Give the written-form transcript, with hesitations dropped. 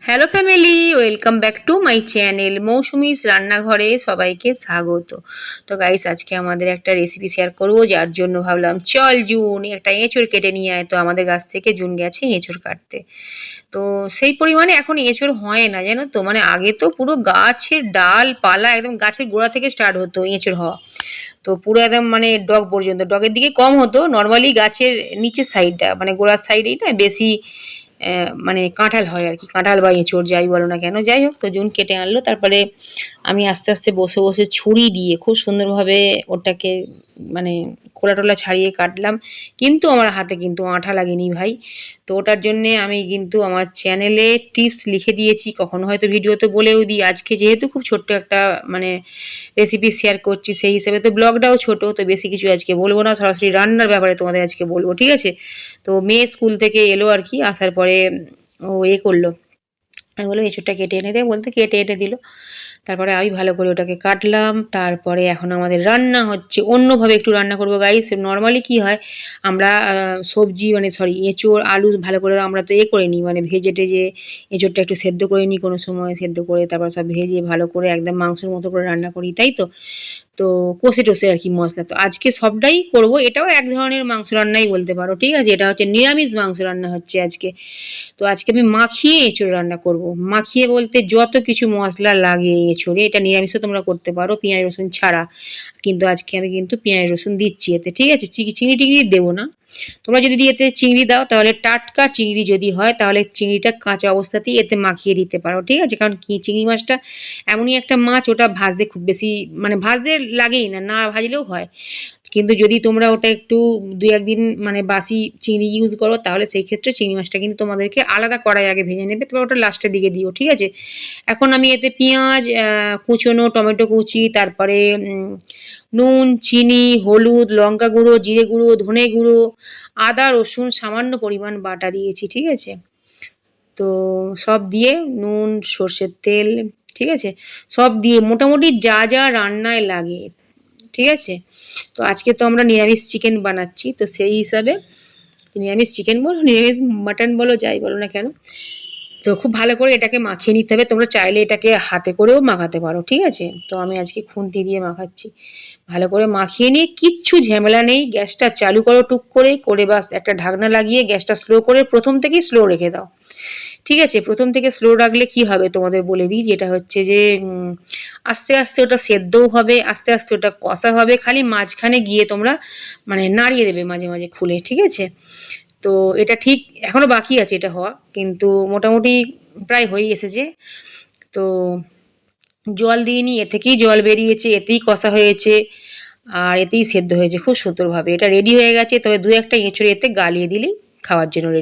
Hello family, welcome back to my channel Mousumi's রান্নাঘরে সবাইকে স্বাগত। তো গাইস, আজকে আমাদের একটা রেসিপি শেয়ার করবো, যার জন্য ভাবলাম চল জুন একটা এঁচড় কেটে নিয়ে আয়। তো আমাদের গাছ থেকে জুন গেছে এঁচড় কাটতে। তো সেই পরিমাণে এখন এঁচড় হয় না, জানো তো। মানে আগে তো পুরো গাছের ডাল পালা একদম গাছের গোড়া থেকে স্টার্ট হতো এঁচড় হওয়া। তো পুরো একদম মানে ডগ পর্যন্ত, ডগের দিকে কম হতো, নর্মালি গাছের নিচের সাইডটা মানে গোড়ার সাইডেই না বেশি মানে কাঁঠাল হয় আর কি, কাঁঠাল বা এঁচড় যাই বলো না কেন। যাই হোক, তো জুন কেটে আনলো, তারপরে আমি আস্তে আস্তে বসে বসে ছুরি দিয়ে খুব সুন্দরভাবে ওটাকে মানে খোলা টোলা ছাড়িয়ে কাটলাম। কিন্তু আমার হাতে কিন্তু আঠা লাগেনি ভাই। তো ওটার জন্যে আমি কিন্তু আমার চ্যানেলে টিপস লিখে দিয়েছি, কখনো হয়তো ভিডিওতে বলেও দিই। আজকে যেহেতু খুব ছোট্ট একটা মানে রেসিপি শেয়ার করছি, সেই হিসেবে তো ব্লগটাও ছোট, তো বেশি কিছু আজকে বলবো না, সরাসরি রান্নার ব্যাপারে তোমাদের আজকে বলবো, ঠিক আছে। তো মেয়ে স্কুল থেকে এলো আর কি, আসার পরে ও করলো, আমি বললাম এঁচোড়টা কেটে এনে দে, বলতে কেটে এনে দিল। তারপরে আমি ভালো করে ওটাকে কাটলাম। তারপরে এখন আমাদের রান্না হচ্ছে, অন্যভাবে একটু রান্না করবো গাইস। নর্মালি কি হয়, আমরা সবজি মানে সরি এঁচোড় আলু ভালো করে আমরা তো করে নিই, মানে ভেজে টেজে এঁচোড়টা একটু সেদ্ধ করে নিই, কোনো সময় সেদ্ধ করে তারপর সব ভেজে ভালো করে একদম মাংসের মতো করে রান্না করি, তাই তো। তো কষে টষে আর কি মশলা। তো আজকে সবটাই করব, এটাও এক ধরনের মাংস রান্নাই বলতে পারো, ঠিক আছে। এটা হচ্ছে নিরামিষ মাংস রান্না হচ্ছে আজকে। তো আজকে আমি মাখিয়ে এঁচোড় রান্না করব। মাখিয়ে বলতে যত কিছু মশলা লাগে এঁচোড়ে, এটা নিরামিষও তোমরা করতে পারো পেঁয়াজ রসুন ছাড়া, কিন্তু আজকে আমি কিন্তু পেঁয়াজ রসুন দিচ্ছি এতে, ঠিক আছে। চিংড়ি টিংড়ি দেবো না। তোমরা যদি এতে চিংড়ি দাও তাহলে টাটকা চিংড়ি যদি হয় তাহলে চিংড়িটা কাঁচা অবস্থাতেই এতে মাখিয়ে দিতে পারো, ঠিক আছে। কারণ কি চিংড়ি মাছটা এমনই একটা মাছ, ওটা ভাজতে খুব বেশি মানে ভাজতে লাগেই না, না ভাজলেও হয়। কিন্তু যদি তোমরা ওটা একটু দু একদিন মানে বাসি চিংড়ি ইউজ করো, তাহলে সেই ক্ষেত্রে চিংড়ি মাছটা কিন্তু তোমাদেরকে আলাদা কড়াই আগে ভেজে নেবে, তারপর ওটা লাস্টের দিকে দিও, ঠিক আছে। এখন আমি এতে পেঁয়াজ কুচোনো, টমেটো কুচি, তারপরে নুন, চিনি, হলুদ, লঙ্কা গুঁড়ো, জিরে গুঁড়ো, ধনে গুঁড়ো, আদা রসুন সামান্য পরিমাণ বাটা দিয়েছি, ঠিক আছে। তো সব দিয়ে নুন, সর্ষের তেল, ঠিক আছে, সব দিয়ে মোটামুটি যা যা রান্নায় লাগে, ঠিক আছে। তো আজকে তো আমরা নিরামিষ চিকেন বানাচ্ছি, তো সেই হিসাবে নিরামিষ চিকেন বলো নিরামিষ মাটন বলো যাই বলো না কেন, তো খুব ভালো করে এটাকে মাখিয়ে নিতে হবে। তোমরা চাইলে এটাকে হাতে করেও মাখাতে পারো, ঠিক আছে। তো আমি আজকে খুন্তি দিয়ে মাখাচ্ছি। ভালো করে মাখিয়ে নিয়ে কিচ্ছু ঝামেলা নেই, গ্যাসটা চালু করো টুক করে করে, বাস একটা ঢাকনা লাগিয়ে গ্যাসটা স্লো করে প্রথম থেকেই স্লো রেখে দাও, ঠিক আছে। প্রথম থেকে স্লো রাখলে কি হবে তোমাদের বলে দিই, যেটা হচ্ছে যে আস্তে আস্তে ওটা সেদ্ধও হবে, আস্তে আস্তে ওটা কষা হবে, খালি মাঝখানে গিয়ে তোমরা মানে নাড়িয়ে দেবে মাঝে মাঝে খুলে, ঠিক আছে। তো এটা ঠিক এখনো বাকি আছে এটা হওয়া, কিন্তু মোটামুটি প্রায় হয়েই এসেছে। তো জল দিইনি, এ থেকেই জল বেরিয়েছে, এতেই কষা হয়েছে আর এতেই সেদ্ধ হয়েছে খুব সুন্দরভাবে। এটা রেডি হয়ে গেছে, তবে দু একটা এঁচড়ে এতে গালিয়ে দিলেই খাওয়ার জন্য রেডি।